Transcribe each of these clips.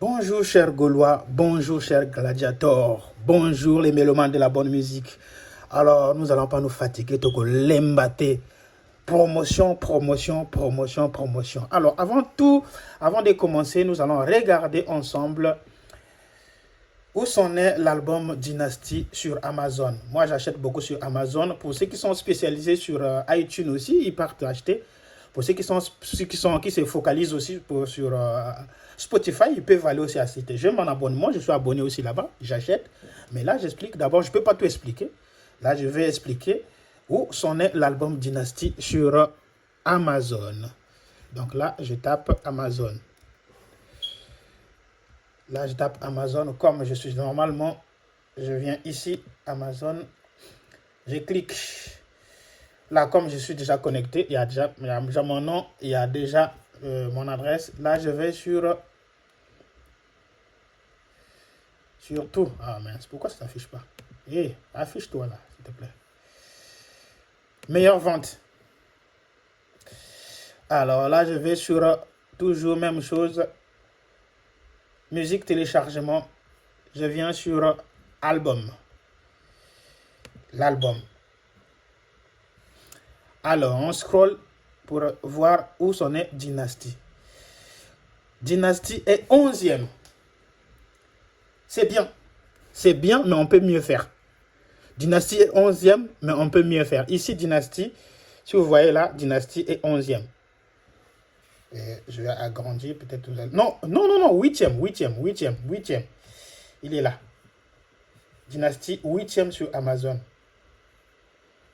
Bonjour chers Gaulois, bonjour chers gladiators, bonjour les mélomanes de la bonne musique. Alors nous allons pas nous fatiguer, Togo l'embâter. Promotion, promotion, promotion, promotion. Alors avant de commencer, nous allons regarder ensemble où s'en est l'album Dynasty sur Amazon. Moi j'achète beaucoup sur Amazon. Pour ceux qui sont spécialisés sur iTunes aussi, ils partent acheter. Pour ceux qui se focalisent aussi sur Spotify, ils peuvent aller aussi assister. J'ai mon abonnement, je suis abonné aussi là-bas, j'achète. Mais là, j'explique d'abord, je ne peux pas tout expliquer. Là, je vais expliquer où s'en est l'album Dynasty sur Amazon. Donc là, je tape Amazon. Là, je tape Amazon comme je suis normalement. Je viens ici, Amazon. Je clique. Là, comme je suis déjà connecté, il y a déjà mon nom, il y a déjà mon adresse. Là, je vais sur tout. Ah mince, pourquoi ça ne s'affiche pas? Eh, affiche-toi là, s'il te plaît. Meilleure vente. Alors là, je vais sur toujours même chose. Musique téléchargement. Je viens sur album. L'album. Alors, on scrolle pour voir où s'en est Dynasty. Dynasty est 11e. C'est bien. C'est bien, mais on peut mieux faire. Dynasty est 11e, mais on peut mieux faire. Ici, Dynasty, si vous voyez là, Dynasty est 11e. Et je vais agrandir peut-être. Non, 8e. Il est là. Dynasty 8e sur Amazon.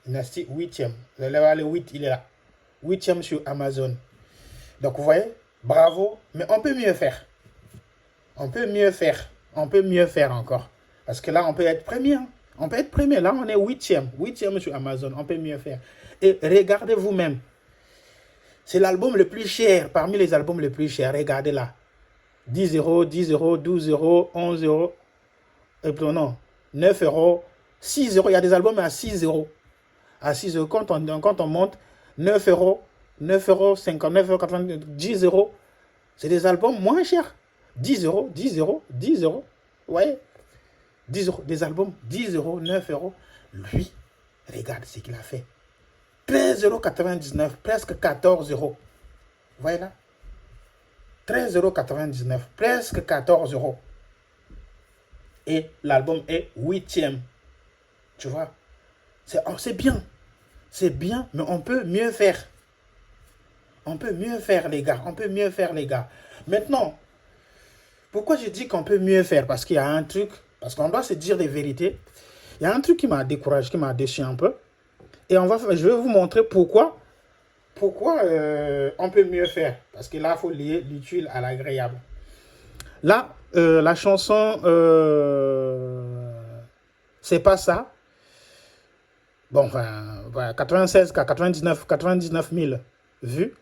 Dynasty 8e. Le 8, il est là. 8e sur Amazon. Donc, vous voyez, bravo, mais on peut mieux faire. On peut mieux faire. On peut mieux faire encore. Parce que là, on peut être premier. On peut être premier. Là, on est 8e. 8e sur Amazon. On peut mieux faire. Et regardez vous-même. C'est l'album le plus cher. Parmi les albums les plus chers. Regardez là. 10 euros, 10 euros, 12 euros, 11 euros. Non. 9 euros. 6 euros. Il y a des albums à 6 euros. À 6 euros. Quand on monte, 9 euros. 9 euros, 59 euros, 90, 10 euros. C'est des albums moins chers. 10 euros, 10 euros, 10 euros. Vous voyez, 10 euros, des albums, 10 euros, 9 euros. Lui, regarde ce qu'il a fait. 13,99 euros, presque 14 euros. Vous voyez là, 13,99 euros, presque 14 euros. Et l'album est 8e. Tu vois, c'est bien. C'est bien, mais on peut mieux faire. On peut mieux faire, les gars. On peut mieux faire, les gars. Maintenant, pourquoi je dis qu'on peut mieux faire? Parce qu'il y a un truc, parce qu'on doit se dire des vérités. Il y a un truc qui m'a découragé, qui m'a déçu un peu. Et je vais vous montrer pourquoi on peut mieux faire. Parce que là, il faut lier l'utile à l'agréable. Là, la chanson, c'est pas ça. Bon, enfin, 96 k, 99 000 vues.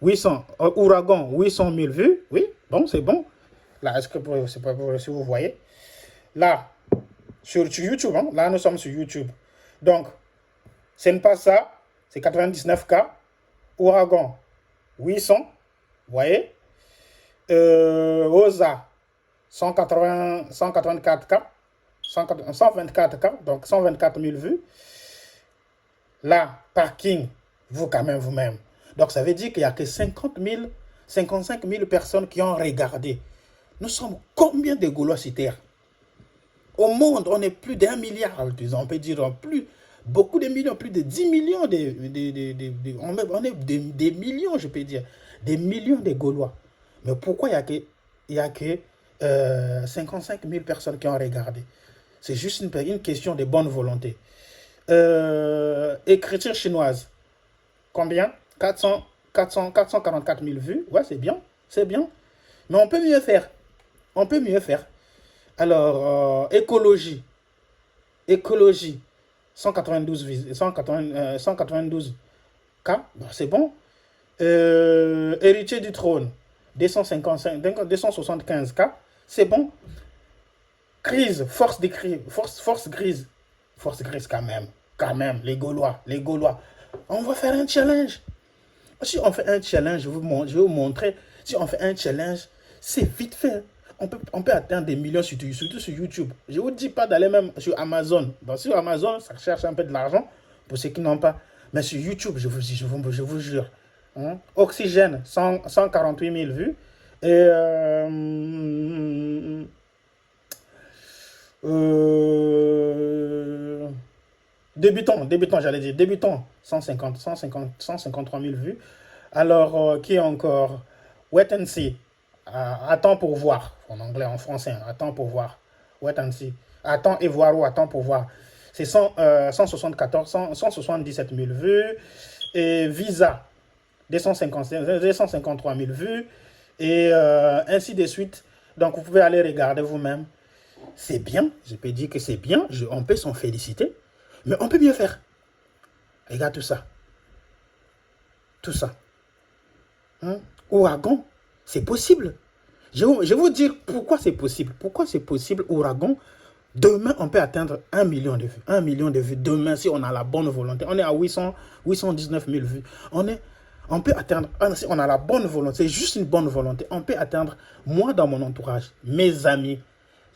800, Ouragan, 800 000 vues. Oui, bon, c'est bon. Là, est-ce que c'est pas si vous voyez? Là, sur YouTube, hein, là, nous sommes sur YouTube. Donc, ce n'est pas ça, c'est 99K. Ouragan, 800, vous voyez? Oza, 184K. 124K, donc 124 000 vues. Là, Parking, vous quand même vous-même. Donc, ça veut dire qu'il n'y a que 50 000, 55 000 personnes qui ont regardé. Nous sommes combien de Gaulois sur Terre? Au monde, on est plus d'1 milliard, on peut dire plus, beaucoup de millions, plus de 10 millions, on est des millions, je peux dire, des millions de Gaulois. Mais pourquoi il y a que 55 000 personnes qui ont regardé? C'est juste une question de bonne volonté. Écriture chinoise, combien? 444 000 vues, ouais, c'est bien, c'est bien. Mais on peut mieux faire. On peut mieux faire. Alors, écologie, 192 K, bon, c'est bon. Héritier du trône, 275 K, c'est bon. Crise, force grise quand même, les Gaulois. On va faire un challenge. Si on fait un challenge, je vais vous montrer. Si on fait un challenge, c'est vite fait. On peut atteindre des millions, surtout sur YouTube. Je ne vous dis pas d'aller même sur Amazon. Bon, sur Amazon, ça cherche un peu de l'argent pour ceux qui n'ont pas. Mais sur YouTube, je vous jure. Hein? Oxygène, 148 000 vues. Et débutant, j'allais dire, débutant, 153 000 vues. Alors, qui est encore? Wait and see. Attends pour voir. En anglais, en français, hein, attends pour voir. Wait and see. Attends et voir ou attends pour voir. C'est 177 000 vues. Et Visa, 253 000 vues. Et ainsi de suite. Donc, vous pouvez aller regarder vous-même. C'est bien. Je peux dire que c'est bien. On peut s'en féliciter. Mais on peut mieux faire. Regarde tout ça. Tout ça. Hein? Ouragan, c'est possible. Je vais vous dire pourquoi c'est possible. Pourquoi c'est possible, Ouragan. Demain, on peut atteindre 1 million de vues. 1 million de vues. Demain, si on a la bonne volonté. On est à 819 000 vues. On peut atteindre, si on a la bonne volonté, c'est juste une bonne volonté. On peut atteindre, moi dans mon entourage, mes amis.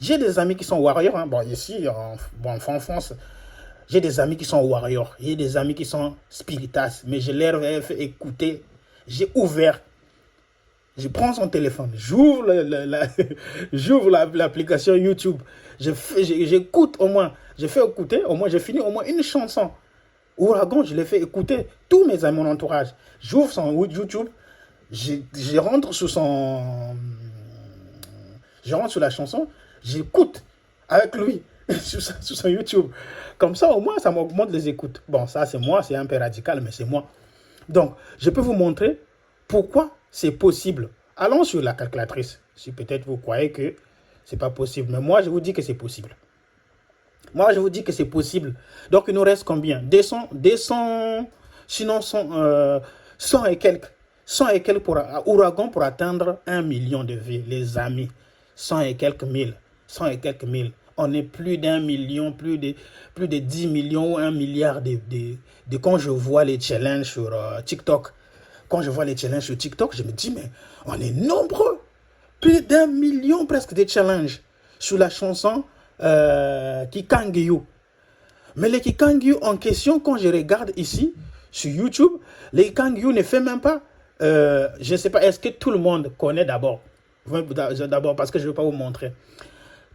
J'ai des amis qui sont warriors. Hein. Bon, ici, en France, j'ai des amis qui sont warriors. J'ai des amis qui sont spiritas. Mais je leur ai fait écouter. J'ai ouvert. Je prends son téléphone, j'ouvre l'application YouTube, j'écoute au moins, je fais écouter, au moins, je finis au moins une chanson. Ouragan, je l'ai fait écouter tous mes amis, mon entourage. J'ouvre son YouTube, je rentre sur la chanson, j'écoute avec lui sur son YouTube. Comme ça, au moins, ça m'augmente les écoutes. Bon, ça, c'est moi, c'est un peu radical, mais c'est moi. Donc, je peux vous montrer pourquoi c'est possible. Allons sur la calculatrice. Si peut-être vous croyez que ce n'est pas possible. Mais moi, je vous dis que c'est possible. Moi, je vous dis que c'est possible. Donc, il nous reste combien? 200, sinon 100 et quelques. 100 et quelques pour Ouragan pour atteindre 1 million de vues, les amis. 100 et quelques mille. 100 et quelques mille. On est plus d'1 million, plus de 10 millions ou 1 milliard de quand je vois les challenges sur TikTok. Quand je vois les challenges sur TikTok, je me dis, mais on est nombreux. Plus d'1 million presque de challenges sur la chanson Kikangyu. Mais les Kikangyu en question, quand je regarde ici, sur YouTube, les Kikangyu ne fait même pas, je ne sais pas, est-ce que tout le monde connaît d'abord? D'abord, parce que je ne vais pas vous montrer.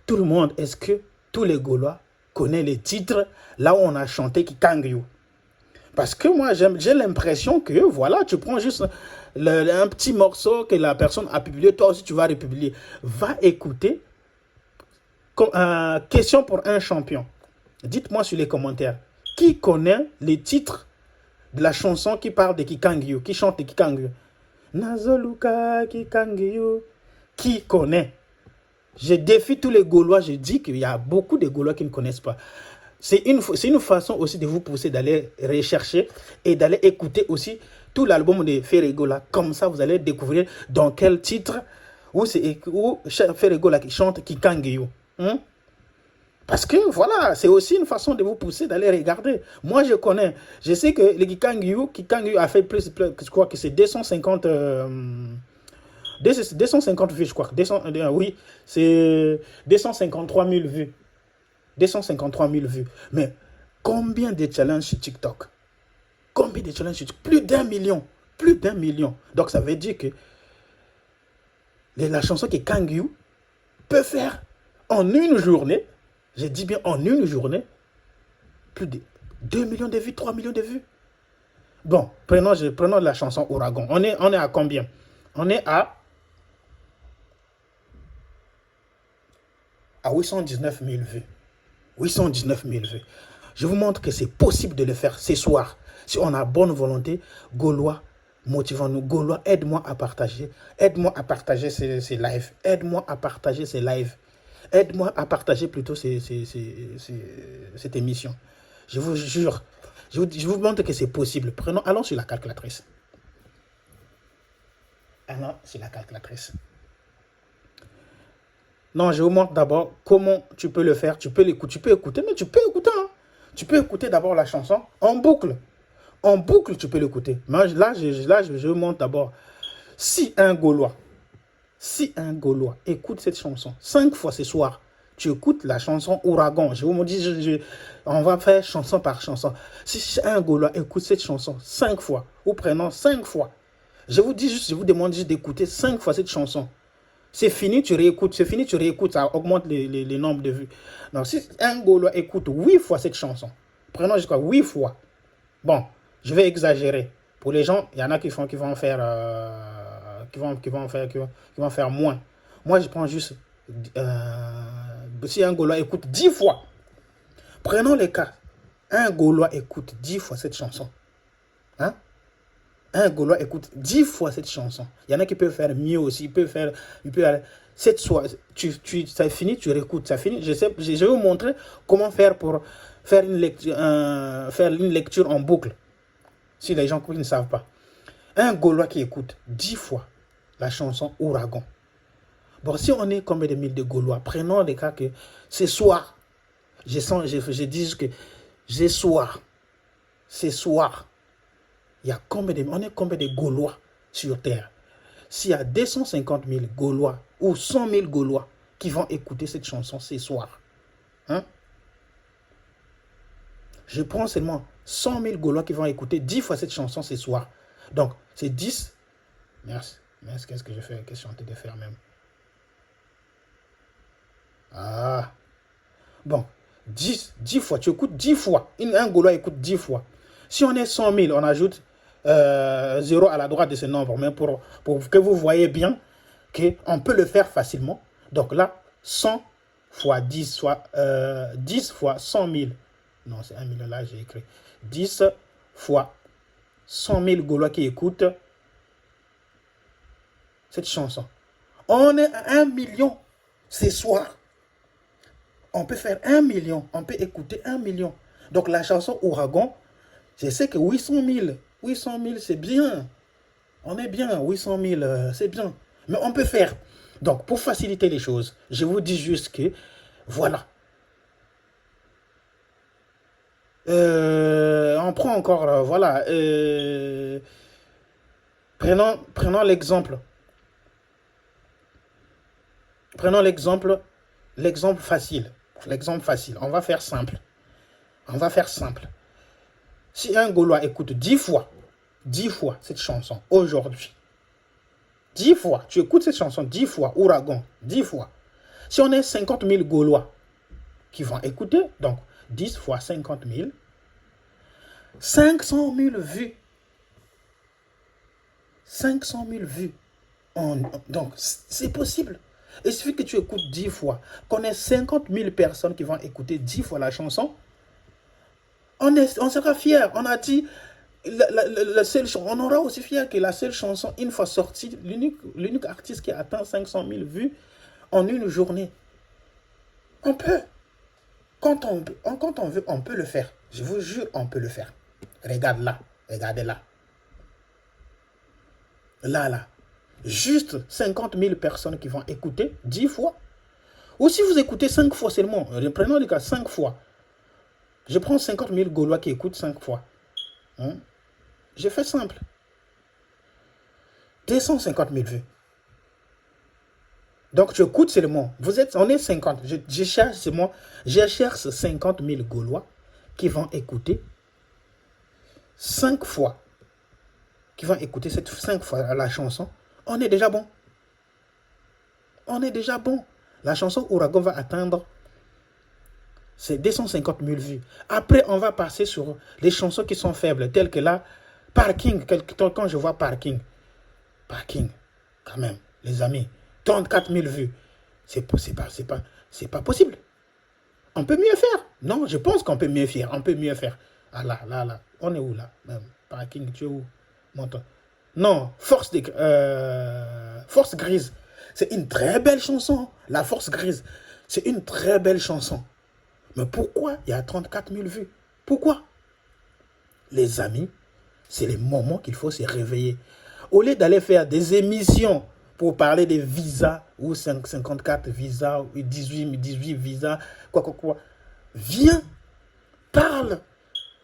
Tout le monde, est-ce que tous les Gaulois connaissent les titres là où on a chanté Kikangyu? Parce que moi, j'ai l'impression que, voilà, tu prends juste un petit morceau que la personne a publié, toi aussi tu vas republier. Va écouter. Question pour un champion. Dites-moi sur les commentaires, qui connaît les titres de la chanson qui parle de Kikangyu, qui chante de Kikangyu? Nazoluka Kikangyu. Qui connaît? Je défie tous les Gaulois, je dis qu'il y a beaucoup de Gaulois qui ne connaissent pas. C'est une façon aussi de vous pousser d'aller rechercher et d'aller écouter aussi tout l'album de Ferregola. Comme ça, vous allez découvrir dans quel titre où Ferregola qui chante Kikangyu. Hein? Parce que voilà, c'est aussi une façon de vous pousser d'aller regarder. Moi, je connais. Je sais que le Kikangyu a fait plus, je crois que c'est 250 vues, je crois. Oui, c'est 253 000 vues. 253 000 vues. Mais combien de challenges sur TikTok? Combien de challenges sur TikTok? Plus d'1 million. Plus d'1 million. Donc, ça veut dire que la chanson que Kangyu peut faire en une journée, je dis bien en une journée, plus de 2 millions de vues, 3 millions de vues. Bon, prenons la chanson Ouragan. On est à combien? On est à 819 000 vues. 819 000 vues. Je vous montre que c'est possible de le faire ce soir. Si on a bonne volonté, Gaulois, motivons-nous. Gaulois, aide-moi à partager. Aide-moi à partager ces lives. Aide-moi à partager ces lives. Aide-moi à partager plutôt cette émission. Je vous jure. Je vous montre que c'est possible. Allons sur la calculatrice. Allons sur la calculatrice. Non, je vous montre d'abord comment tu peux le faire. Tu peux écouter, mais tu peux écouter. Hein. Tu peux écouter d'abord la chanson en boucle. En boucle, tu peux l'écouter. Mais là, je vous montre d'abord. Si un Gaulois Si un Gaulois écoute cette chanson 5 fois ce soir, tu écoutes la chanson Ouragan. Je vous dis, on va faire chanson par chanson. Si un Gaulois écoute cette chanson 5 fois, ou prenons 5 fois, je vous demande juste d'écouter 5 fois cette chanson. C'est fini, tu réécoutes. C'est fini, tu réécoutes. Ça augmente les nombres de vues. Donc, si un Gaulois écoute 8 fois cette chanson, prenons jusqu'à 8 fois. Bon, je vais exagérer. Pour les gens, il y en a qui vont faire moins. Moi, je prends juste si un Gaulois écoute 10 fois. Prenons les cas. Un Gaulois écoute 10 fois cette chanson. Hein? Un Gaulois écoute 10 fois cette chanson. Il y en a qui peuvent faire mieux aussi. Cette soirée, ça finit, tu réécoutes. Ça finit. Je vais vous montrer comment faire pour faire une lecture en boucle. Si les gens qui ne savent pas. Un Gaulois qui écoute 10 fois la chanson Ouragan. Bon, si on est combien de mille de Gaulois, prenons les cas que ce soir, je dis que ce soir, il y a on est combien de Gaulois sur Terre? S'il y a 250 000 Gaulois ou 100 000 Gaulois qui vont écouter cette chanson ce soir, hein? Je prends seulement 100 000 Gaulois qui vont écouter 10 fois cette chanson ce soir. Donc, c'est 10. Merci. Qu'est-ce que je fais? Qu'est-ce que je suis en train de faire même? Ah. Bon. 10 fois. Tu écoutes 10 fois. Un Gaulois écoute 10 fois. Si on est 100 000, on ajoute 0 à la droite de ce nombre. Mais pour que vous voyez bien qu'on peut le faire facilement. Donc là, 100 fois 10, soit 10 fois 100 000. Non, c'est 1 million là, j'ai écrit. 10 fois 100 000 Gaulois qui écoutent cette chanson. On est à 1 million ce soir. On peut faire 1 million. On peut écouter 1 million. Donc la chanson Ouragan, je sais que 800 000, c'est bien. On est bien, 800 000, c'est bien. Mais on peut faire. Donc pour faciliter les choses, je vous dis juste que, voilà. On prend encore, voilà. Prenons l'exemple. Prenons l'exemple facile. L'exemple facile. On va faire simple. Si un Gaulois écoute 10 fois cette chanson aujourd'hui, 10 fois, tu écoutes cette chanson 10 fois, Ouragan, 10 fois. Si on est 50 000 Gaulois qui vont écouter, donc 10 fois 50 000, 500 000 vues. 500 000 vues. Donc, c'est possible. Il suffit que tu écoutes 10 fois, qu'on ait 50 000 personnes qui vont écouter 10 fois la chanson. On sera fiers. On a dit, on aura aussi fier que la seule chanson, une fois sortie, l'unique artiste qui a atteint 500 000 vues en une journée. On peut. Quand on veut, on peut le faire. Je vous jure, on peut le faire. Regarde là. Regardez là. Là. Juste 50 000 personnes qui vont écouter 10 fois. Ou si vous écoutez 5 fois seulement, prenons le cas 5 fois. Je prends 50 000 Gaulois qui écoutent 5 fois. Hein? J'ai fait simple. 250 000 vues. Donc tu écoutes seulement. On est 50. Je cherche 50 000 Gaulois qui vont écouter 5 fois. Qui vont écouter cette 5 fois la chanson. On est déjà bon. La chanson Ouragan va atteindre c'est 250 000 vues. Après, on va passer sur les chansons qui sont faibles, telles que là, Parking. Quand je vois Parking, quand même, les amis, 34 000 vues. C'est pas possible. On peut mieux faire. Non, je pense qu'on peut mieux faire. Ah là. On est où là? Même. Parking, tu es où? Monte. Non, Force Grise. C'est une très belle chanson. La Force Grise. C'est une très belle chanson. Mais pourquoi il y a 34 000 vues? Pourquoi? Les amis, c'est les moments qu'il faut se réveiller. Au lieu d'aller faire des émissions pour parler des visas, ou 54 visas, ou 18 visas, quoi. Viens, parle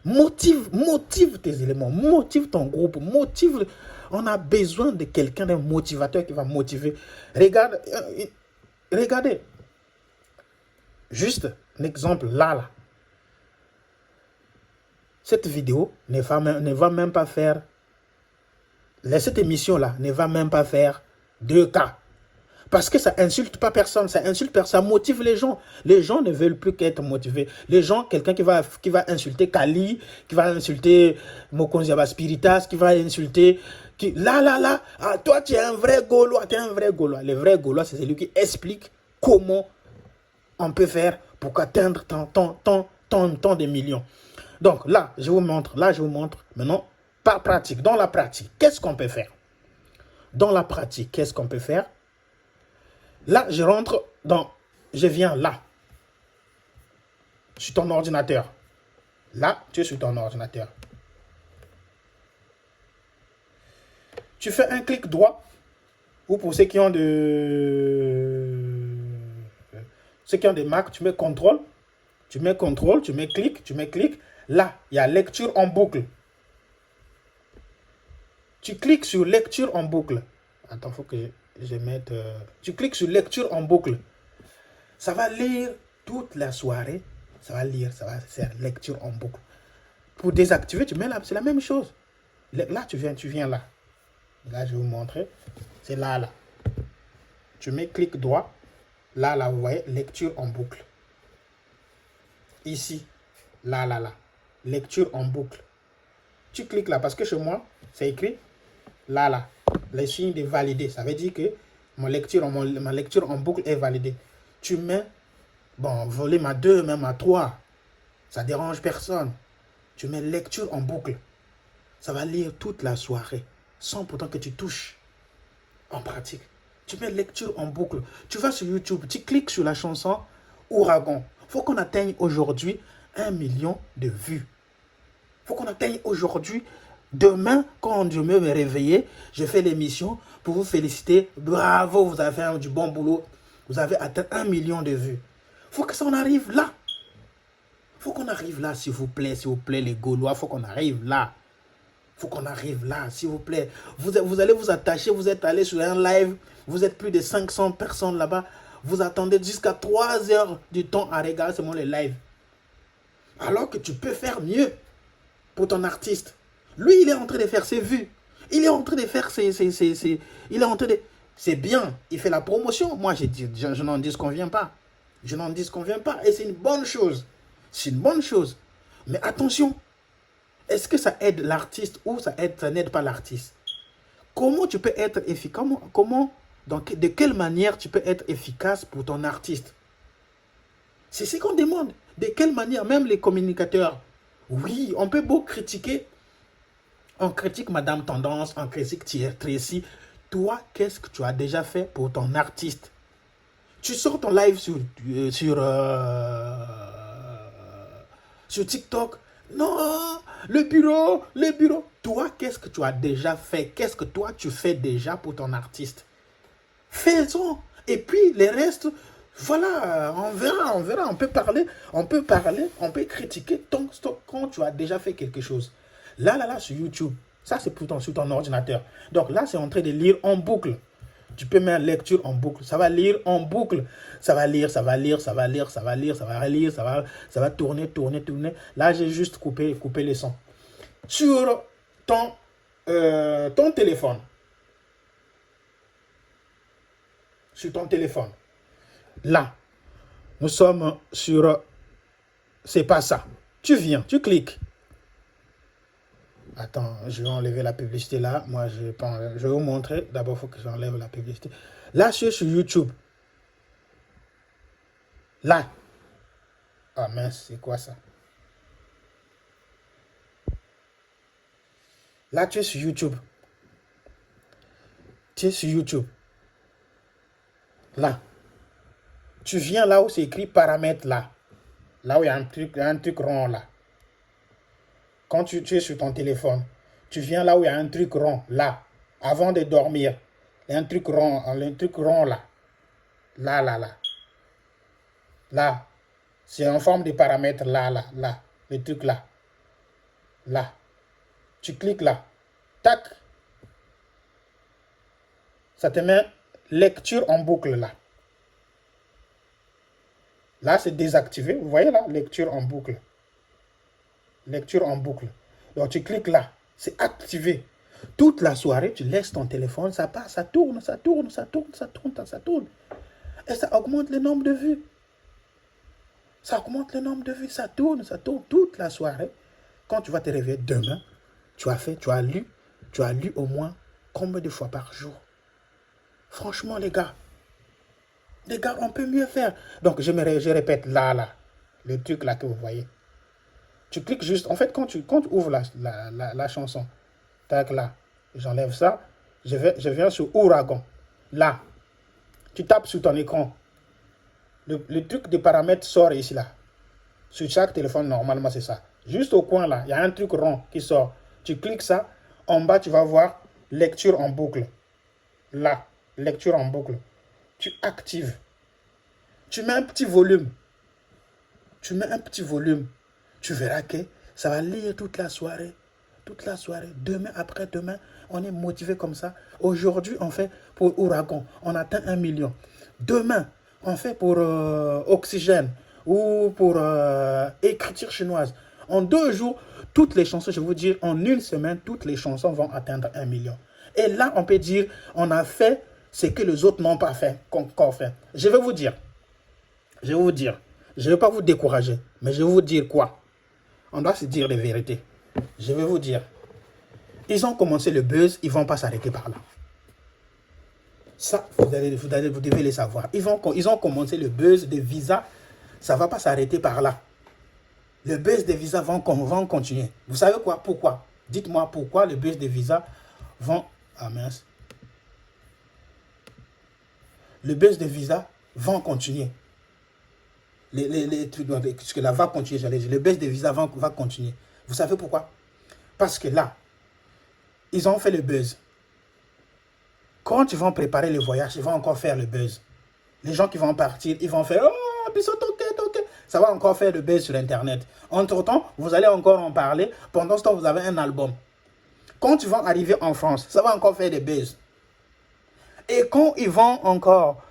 Motive tes éléments, motive ton groupe, motive. On a besoin de quelqu'un, d'un motivateur qui va motiver. Regardez. Juste un exemple là. Cette vidéo ne va même pas faire. Cette émission-là ne va même pas faire 2K. Parce que ça insulte pas personne, ça motive les gens. Les gens ne veulent plus qu'être motivés. Les gens, quelqu'un qui va insulter Kali, qui va insulter Mokonziaba Spiritas, qui va insulter... ah, toi tu es un vrai Gaulois, tu es un vrai Gaulois. Le vrai Gaulois, c'est celui qui explique comment on peut faire pour atteindre tant de millions. Donc là, je vous montre maintenant, par pratique, dans la pratique, qu'est-ce qu'on peut faire? Dans la pratique, qu'est-ce qu'on peut faire? Là, je viens là, sur ton ordinateur. Là, tu es sur ton ordinateur. Tu fais un clic droit, ou pour ceux qui ont des Mac, tu mets CTRL, tu mets clic. Là, il y a lecture en boucle. Tu cliques sur lecture en boucle. Attends, il faut que je mette... Tu cliques sur lecture en boucle. Ça va lire toute la soirée. Ça va faire lecture en boucle. Pour désactiver, tu mets là, c'est la même chose. Là, tu viens là. Là, je vais vous montrer. C'est là. Tu mets clic droit. Là, vous voyez, lecture en boucle. Ici, là. Lecture en boucle. Tu cliques là, parce que chez moi, c'est écrit là. Les signes de valider. Ça veut dire que ma lecture en boucle est validée. Tu mets, volume à 2, même à 3. Ça dérange personne. Tu mets lecture en boucle. Ça va lire toute la soirée, sans pourtant que tu touches. En pratique. Tu mets lecture en boucle. Tu vas sur YouTube, tu cliques sur la chanson Ouragan. Il faut qu'on atteigne aujourd'hui 1 million de vues. Il faut qu'on atteigne aujourd'hui. Demain, quand je me réveiller, je fais l'émission pour vous féliciter. Bravo, vous avez fait du bon boulot. Vous avez atteint 1 million de vues. Il faut que ça en arrive là. Il faut qu'on arrive là, s'il vous plaît, les Gaulois. Il faut qu'on arrive là. Il faut qu'on arrive là, s'il vous plaît. Vous allez vous attacher, vous êtes allé sur un live, vous êtes plus de 500 personnes là-bas. Vous attendez jusqu'à 3 heures du temps à regarder seulement les lives. Alors que tu peux faire mieux pour ton artiste. Lui, il est en train de faire ses vues. Il est en train de faire c'est bien. Il fait la promotion. Moi, je n'en disconviens pas. Et c'est une bonne chose. Mais attention. Est-ce que ça aide l'artiste ou ça n'aide pas l'artiste? Comment tu peux être efficace? De quelle manière tu peux être efficace pour ton artiste? C'est ce qu'on demande. De quelle manière? Même les communicateurs. Oui, on peut beau critiquer. On critique Madame Tendance, on critique Tracy. Toi, qu'est-ce que tu as déjà fait pour ton artiste? Tu sors ton live sur TikTok. Non, le bureau. Toi, qu'est-ce que tu as déjà fait? Qu'est-ce que toi, tu fais déjà pour ton artiste? Faisons. Et puis, les restes, voilà, on verra. On peut parler, on peut critiquer quand tu as déjà fait quelque chose. Là, sur YouTube. Ça, c'est sur ton ordinateur. Donc là, c'est en train de lire en boucle. Tu peux mettre lecture en boucle. Ça va lire en boucle. Ça va tourner. Là, j'ai juste coupé les sons. Sur ton téléphone. Là, nous sommes sur... C'est pas ça. Tu viens, tu cliques. Attends, je vais enlever la publicité là. Moi, je vais vous montrer. D'abord, il faut que j'enlève la publicité. Là, je suis sur YouTube. Là. Ah mince, c'est quoi ça? Là, tu es sur YouTube. Là. Tu viens là où c'est écrit paramètres là. Là où il y a un truc rond là. Quand tu es sur ton téléphone, tu viens là où il y a un truc rond, là, avant de dormir. Il y a un truc rond là. Là. Là. C'est en forme de paramètres là. Le truc là. là. Tu cliques là. Tac. Ça te met lecture en boucle là. Là, c'est désactivé. Vous voyez là, lecture en boucle. Lecture en boucle. Donc, tu cliques là. C'est activé. Toute la soirée, tu laisses ton téléphone, ça passe, ça tourne, ça tourne, ça tourne, ça tourne, ça tourne. Et ça augmente le nombre de vues. Ça augmente le nombre de vues, ça tourne toute la soirée. Quand tu vas te réveiller demain, tu as lu au moins combien de fois par jour? Franchement, les gars, on peut mieux faire. Donc, je répète là, le truc là que vous voyez. Tu cliques juste, en fait, quand tu ouvres la chanson, tac là, j'enlève ça, je viens sur Ouragan. Là, tu tapes sur ton écran. Le truc de paramètres sort ici là. Sur chaque téléphone, normalement, c'est ça. Juste au coin là, il y a un truc rond qui sort. Tu cliques ça, en bas, tu vas voir lecture en boucle. Là, lecture en boucle. Tu actives. Tu mets un petit volume. Tu verras que ça va lire toute la soirée. Demain, après-demain, on est motivé comme ça. Aujourd'hui, on fait pour Ouragan, on atteint 1 million. Demain, on fait pour Oxygène ou pour Écriture chinoise. En 2 jours, toutes les chansons, je vais vous dire, en 1 semaine, toutes les chansons vont atteindre 1 million. Et là, on peut dire, on a fait ce que les autres n'ont pas fait, encore fait. Je vais vous dire, je ne vais pas vous décourager, mais je vais vous dire quoi? On doit se dire les vérités. Je vais vous dire, ils ont commencé le buzz, ils ne vont pas s'arrêter par là. Ça, vous devez le savoir. Ils ont commencé le buzz de Visa, ça ne va pas s'arrêter par là. Le buzz de Visa vont continuer. Vous savez quoi? Pourquoi? Dites-moi pourquoi le buzz de Visa vont... Ah mince. Le buzz de Visa vont continuer. Ce que là va continuer, j'allais dire. Le buzz de Visa va continuer. Vous savez pourquoi? Parce que là, ils ont fait le buzz. Quand ils vont préparer le voyage, ils vont encore faire le buzz. Les gens qui vont partir, ils vont faire « Oh, puis ça va encore faire le buzz sur Internet. Entre-temps, vous allez encore en parler. Pendant ce temps, vous avez un album. Quand ils vont arriver en France, ça va encore faire des buzz. Et quand ils vont encore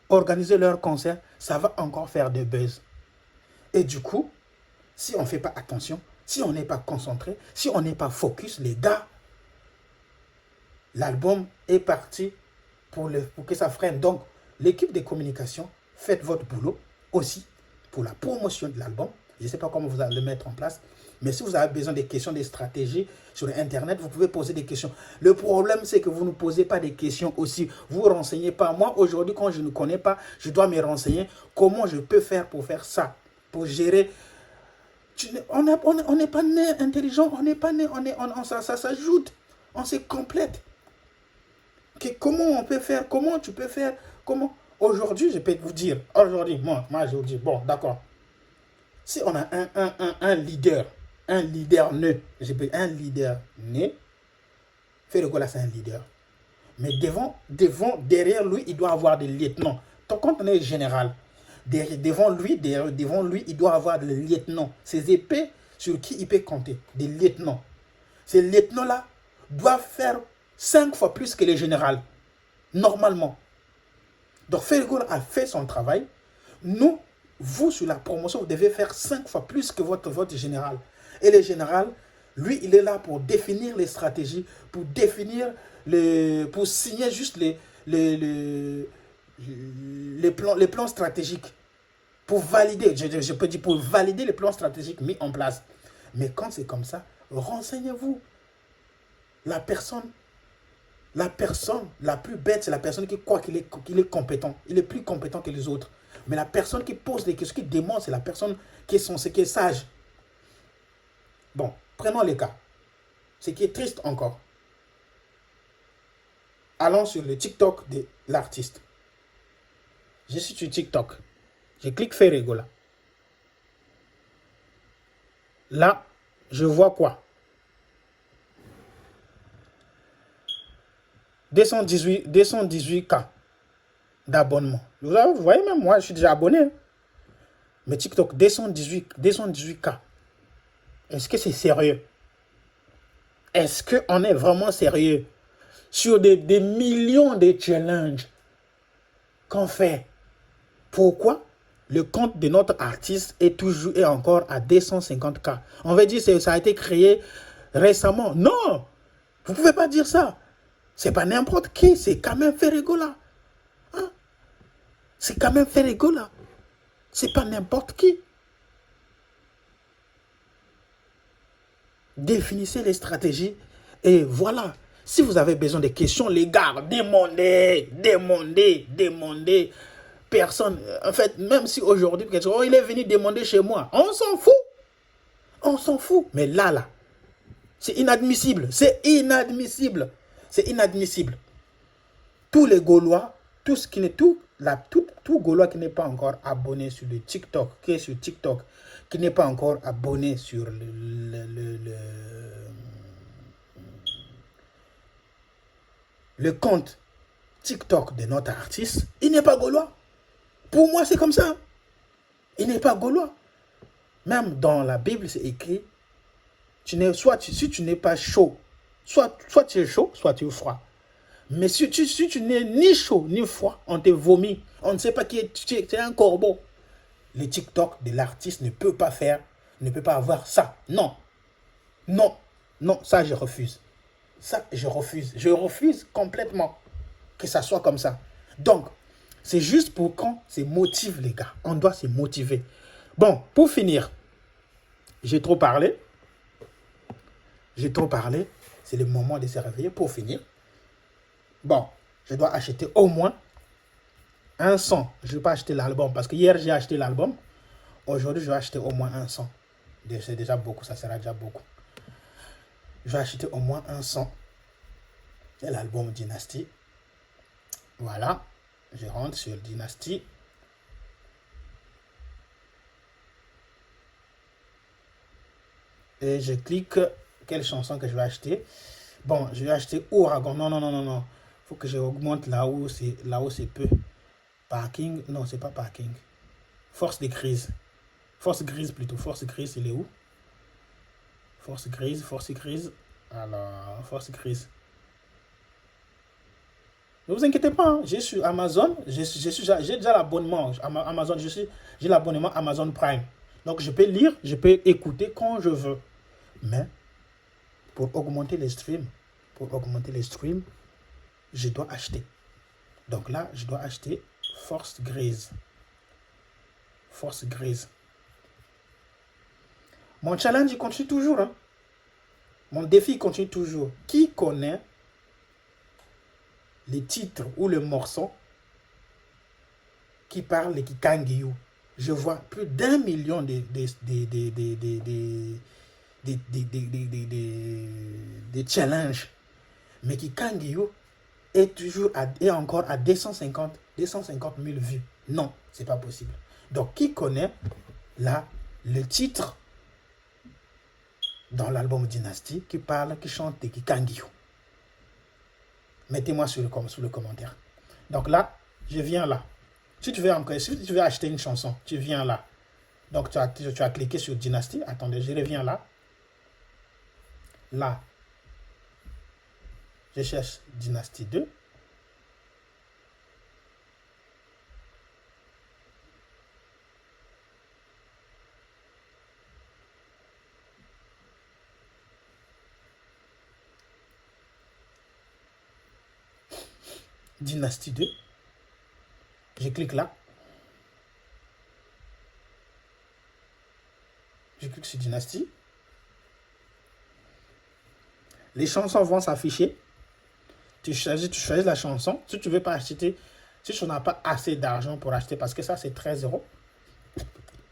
organiser leur concert, ça va encore faire des buzz. Et du coup, si on ne fait pas attention, si on n'est pas concentré, si on n'est pas focus, les gars, l'album est parti pour que ça freine. Donc, l'équipe de communication, faites votre boulot aussi pour la promotion de l'album. Je ne sais pas comment vous allez le mettre en place, mais si vous avez besoin des questions, des stratégies sur Internet, vous pouvez poser des questions. Le problème, c'est que vous ne posez pas des questions aussi. Vous ne renseignez pas. Moi, aujourd'hui, quand je ne connais pas, je dois me renseigner comment je peux faire pour faire ça, pour gérer. On n'est pas né intelligent, on n'est pas né, ça s'ajoute, on se complète. Comment on peut faire, comment tu peux faire, comment... Aujourd'hui, je peux vous dire, moi je vous dis, bon, d'accord. Si on a un leader né, Ferregola, c'est un leader. Mais derrière lui, il doit avoir des lieutenants. Donc, quand on est général, devant lui, il doit avoir des lieutenants. Ces épées sur qui il peut compter, des lieutenants. Ces lieutenants-là doivent faire 5 fois plus que les généraux, normalement. Donc, Ferregola a fait son travail. Nous, vous, sur la promotion, vous devez faire 5 fois plus que votre général. Et le général, lui, il est là pour définir les stratégies, pour signer juste les plans stratégiques, pour valider, je peux dire, pour valider les plans stratégiques mis en place. Mais quand c'est comme ça, renseignez-vous. La personne la plus bête, c'est la personne qui croit qu'il est compétent. Il est plus compétent que les autres. Mais la personne qui pose des questions, qui demande, c'est la personne qui est sage. Bon, prenons les cas. Ce qui est triste encore. Allons sur le TikTok de l'artiste. Je suis sur TikTok. Je clique Ferregola. Là, je vois quoi? 218K d'abonnement. Vous voyez, même moi, je suis déjà abonné. Mais TikTok, 218K. Est-ce que c'est sérieux? Est-ce qu'on est vraiment sérieux sur des millions de challenges qu'on fait? Pourquoi le compte de notre artiste est toujours et encore à 250K? On va dire que ça a été créé récemment. Non, vous ne pouvez pas dire ça. C'est pas n'importe qui, c'est quand même fait rigola. Hein? C'est quand même fait rigola. C'est pas n'importe qui. Définissez les stratégies et voilà. Si vous avez besoin de questions, les gars, demandez. Personne, en fait, même si aujourd'hui, il est venu demander chez moi, on s'en fout. On s'en fout. Mais là, c'est inadmissible. C'est inadmissible. C'est inadmissible. Tous les Gaulois, tout Gaulois qui n'est pas encore abonné sur le TikTok, qui est sur TikTok, qui n'est pas encore abonné sur le compte TikTok de notre artiste, il n'est pas Gaulois. Pour moi, c'est comme ça. Il n'est pas Gaulois. Même dans la Bible, c'est écrit, si tu n'es pas chaud, soit tu es chaud, soit tu es froid. Mais si tu n'es ni chaud ni froid, on te vomit. On ne sait pas qui tu es un corbeau. Le TikTok de l'artiste ne peut pas avoir ça. Non. Non. Non, ça je refuse. Ça, je refuse. Je refuse complètement que ça soit comme ça. Donc, c'est juste pour qu'on se motive, les gars. On doit se motiver. Bon, pour finir, j'ai trop parlé. C'est le moment de se réveiller pour finir. Bon, je dois acheter au moins un son. Je ne vais pas acheter l'album parce que hier j'ai acheté l'album. Aujourd'hui, je vais acheter au moins un son. C'est déjà beaucoup, ça sera déjà beaucoup. Je vais acheter au moins un son. C'est l'album Dynasty. Voilà. Je rentre sur Dynasty. Et je clique quelle chanson que je vais acheter. Bon, je vais acheter Ouragan. Non. Faut que je augmente là où c'est peu. Parking. Non, c'est pas parking. Force de grise. Force grise plutôt. Force grise, il est où? Force grise. Alors, force grise. Ne vous inquiétez pas, j'ai sur Amazon, j'ai déjà l'abonnement Amazon, j'ai l'abonnement Amazon Prime. Donc je peux lire, je peux écouter quand je veux. Mais pour augmenter les streams, je dois acheter. Donc là, je dois acheter Force grise. Mon challenge, il continue toujours. Hein? Mon défi continue toujours. Qui connaît les titres ou le morceau qui parle de Kikangiyou? Je vois plus d'1 million de challenges. Mais Kikangiyou est encore à 250 000 vues. Non, c'est pas possible. Donc, qui connaît là le titre dans l'album Dynasty qui chante de Kikangiyou? Mettez-moi sous le commentaire. Donc là, je viens là. Si tu veux acheter une chanson, tu viens là. Donc tu as cliqué sur Dynasty. Attendez, je reviens là. Là, je cherche Dynasty 2. Dynasty 2. Je clique là. Je clique sur Dynasty. Les chansons vont s'afficher. Tu choisis la chanson. Si tu veux pas acheter, si tu n'as pas assez d'argent pour acheter, parce que ça c'est 13 €,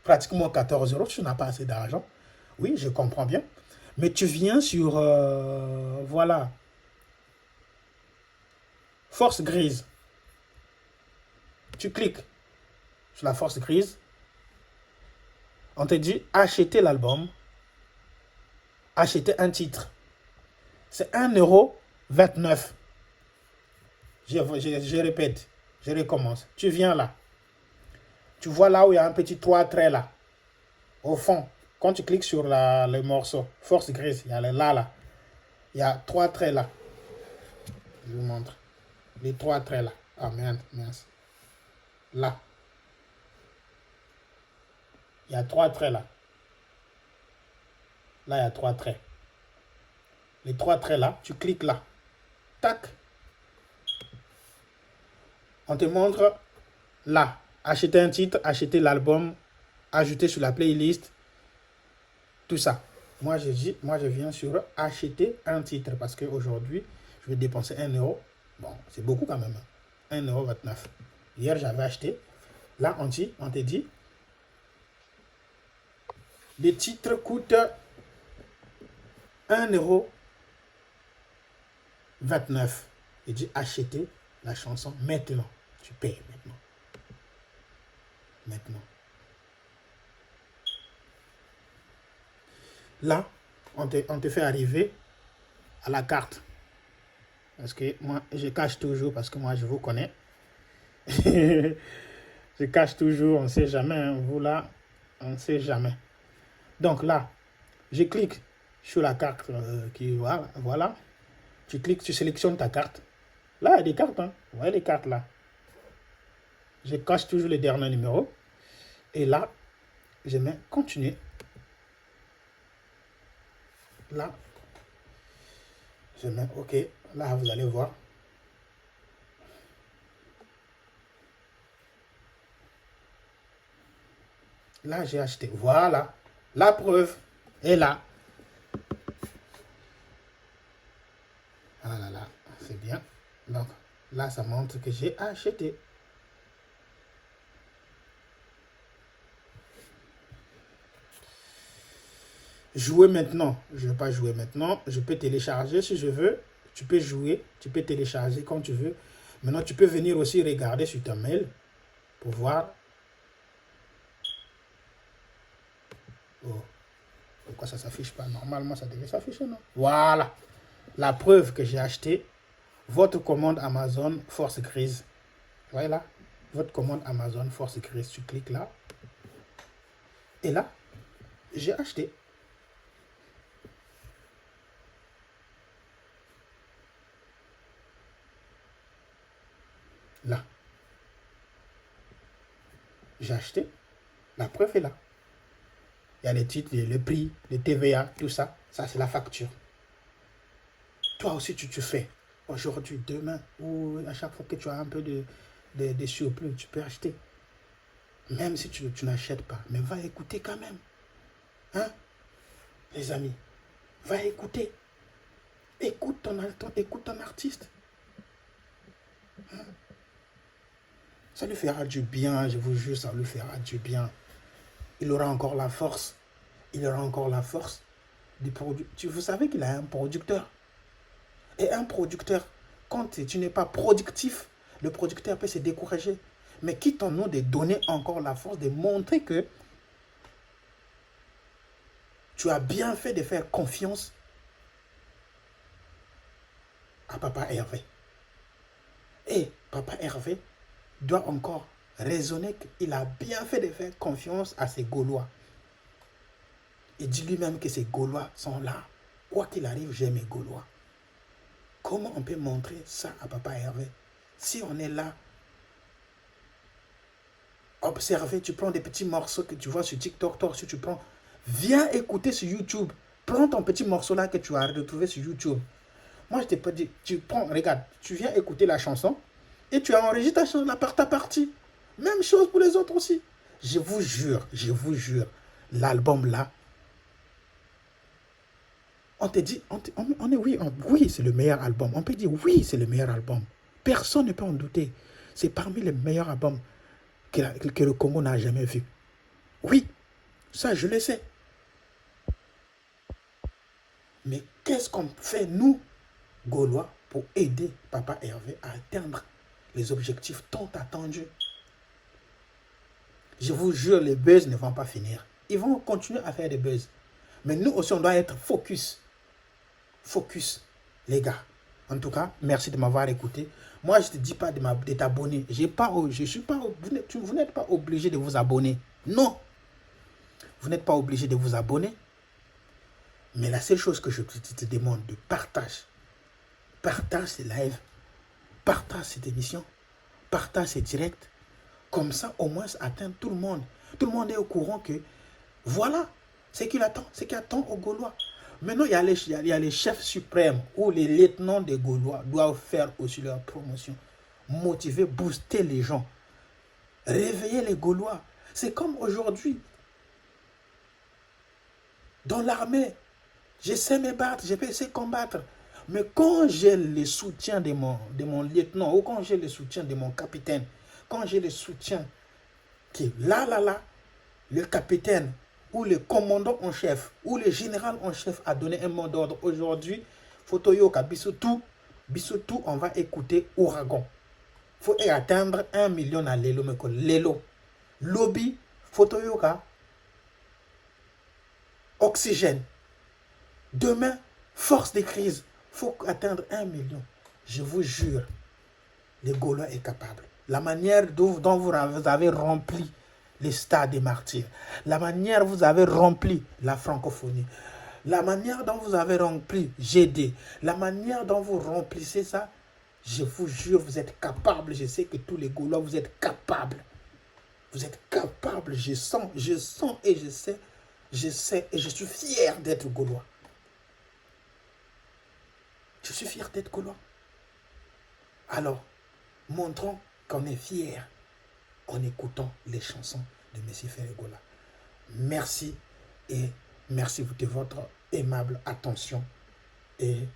pratiquement 14 €, tu n'as pas assez d'argent. Oui, je comprends bien. Mais tu viens sur, voilà, Force grise. Tu cliques sur la force grise. On te dit acheter l'album. Acheter un titre. C'est 1,29 €. Je répète. Je recommence. Tu viens là. Tu vois là où il y a un petit 3 traits là. Au fond. Quand tu cliques sur le morceau. Force grise. Il y a là. Il y a 3 traits là. Je vous montre. Les 3 traits là. Ah merde, mince. Là. Il y a 3 traits là. Là, il y a 3 traits. Les 3 traits là, tu cliques là. Tac. On te montre là. Acheter un titre, acheter l'album, ajouter sur la playlist. Tout ça. Moi, je viens sur acheter un titre parce qu'aujourd'hui, je vais dépenser 1 euro. Bon, c'est beaucoup quand même. 1,29 €. Hier, j'avais acheté. Là, on te dit, les titres coûtent 1,29 €. Il dit acheter la chanson maintenant. Tu payes maintenant. Maintenant. Là, on te fait arriver à la carte. Parce que moi, je cache toujours parce que moi, je vous connais. Je cache toujours, on ne sait jamais. Hein. Vous là, on ne sait jamais. Donc là, je clique sur la carte qui voilà. Tu cliques, tu sélectionnes ta carte. Là, il y a des cartes. Hein. Vous voyez les cartes là. Je cache toujours le dernier numéro. Et là, je mets continuer. Là, je mets OK. Là, vous allez voir. Là, j'ai acheté. Voilà. La preuve est là. Ah là là, c'est bien. Donc, là, ça montre que j'ai acheté. Jouer maintenant. Je ne vais pas jouer maintenant. Je peux télécharger si je veux. Tu peux jouer. Tu peux télécharger quand tu veux. Maintenant, tu peux venir aussi regarder sur ton mail pour voir. Oh. Pourquoi ça ne s'affiche pas? Normalement, ça devait s'afficher, non? Voilà. La preuve que j'ai acheté. Votre commande Amazon Force Grise. Vous voyez là? Votre commande Amazon Force Grise. Tu cliques là. Et là, j'ai acheté. Là. J'ai acheté. La preuve est là. Il y a les titres, le prix, les TVA, tout ça. Ça, c'est la facture. Toi aussi, tu fais. Aujourd'hui, demain, ou à chaque fois que tu as un peu de surplus, tu peux acheter. Même si tu n'achètes pas. Mais va écouter quand même. Hein? Les amis, va écouter. Écoute ton artiste. Hein? Ça lui fera du bien, je vous jure, ça lui fera du bien. Il aura encore la force. Il aura encore la force du produit. Vous savez qu'il a un producteur. Et un producteur, quand tu n'es pas productif, le producteur peut se décourager. Mais quittons-nous de donner encore la force, de montrer que tu as bien fait de faire confiance à Papa Hervé. Et Papa Hervé doit encore raisonner qu'il a bien fait de faire confiance à ces Gaulois. Il dit lui-même que ces Gaulois sont là. Quoi qu'il arrive, j'aime mes Gaulois. Comment on peut montrer ça à Papa Hervé? Si on est là, observez, tu prends des petits morceaux que tu vois sur TikTok, toi aussi tu prends. Viens écouter sur YouTube. Prends ton petit morceau là que tu as retrouvé sur YouTube. Moi, je t'ai pas dit, tu prends, regarde, tu viens écouter la chanson et tu enregistres ta partie. Même chose pour les autres aussi. Je vous jure, l'album là, on te dit, oui, c'est le meilleur album. On peut dire, oui, c'est le meilleur album. Personne ne peut en douter. C'est parmi les meilleurs albums que le Congo n'a jamais vu. Oui, ça, je le sais. Mais qu'est-ce qu'on fait, nous, Gaulois, pour aider Papa Hervé à atteindre les objectifs tant attendus? Je vous jure, les buzz ne vont pas finir. Ils vont continuer à faire des buzz. Mais nous aussi, on doit être focus. Focus, les gars. En tout cas, merci de m'avoir écouté. Moi, je ne te dis pas de t'abonner. Vous n'êtes pas obligé de vous abonner. Non. Vous n'êtes pas obligé de vous abonner. Mais la seule chose que je te demande de partage ces lives, partage cette émission, partage ces directs. Comme ça, au moins, ça atteint tout le monde. Tout le monde est au courant que, voilà, ce qu'il attend, ce qui attend aux Gaulois. Maintenant, il y a les chefs suprêmes ou les lieutenants des Gaulois doivent faire aussi leur promotion. Motiver, booster les gens. Réveiller les Gaulois. C'est comme aujourd'hui. Dans l'armée, je sais me battre, je peux essayer de combattre. Mais quand j'ai le soutien de mon lieutenant ou quand j'ai le soutien de mon capitaine, quand j'ai le soutien qui là, le capitaine ou le commandant en chef ou le général en chef a donné un mot d'ordre aujourd'hui, Fotoyoka, Bissoutou, on va écouter Ouragan. Il faut atteindre 1 million à Lelo, mais Lelo. Lobby, Fotoyoka, Oxygène. Demain, force des crises, il faut atteindre 1 million. Je vous jure, les Gaulois est capable. La manière dont vous avez rempli les stades des martyrs, la manière dont vous avez rempli la francophonie, la manière dont vous avez rempli GD, la manière dont vous remplissez ça, je vous jure, vous êtes capable. Je sais que tous les Gaulois, vous êtes capables. Vous êtes capables. Je sens et je sais et je suis fier d'être Gaulois. Je suis fier d'être Gaulois. Alors, montrons qu'on est fier en écoutant les chansons de M. Ferregola. Merci et merci de votre aimable attention. Et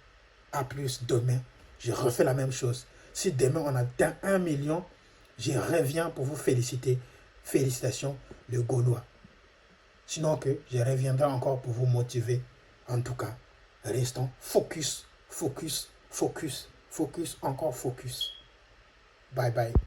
à plus demain. Je refais la même chose. Si demain on atteint 1 million, je reviens pour vous féliciter. Félicitations, le Gaulois. Sinon que je reviendrai encore pour vous motiver. En tout cas, restons focus, encore focus. Bye bye.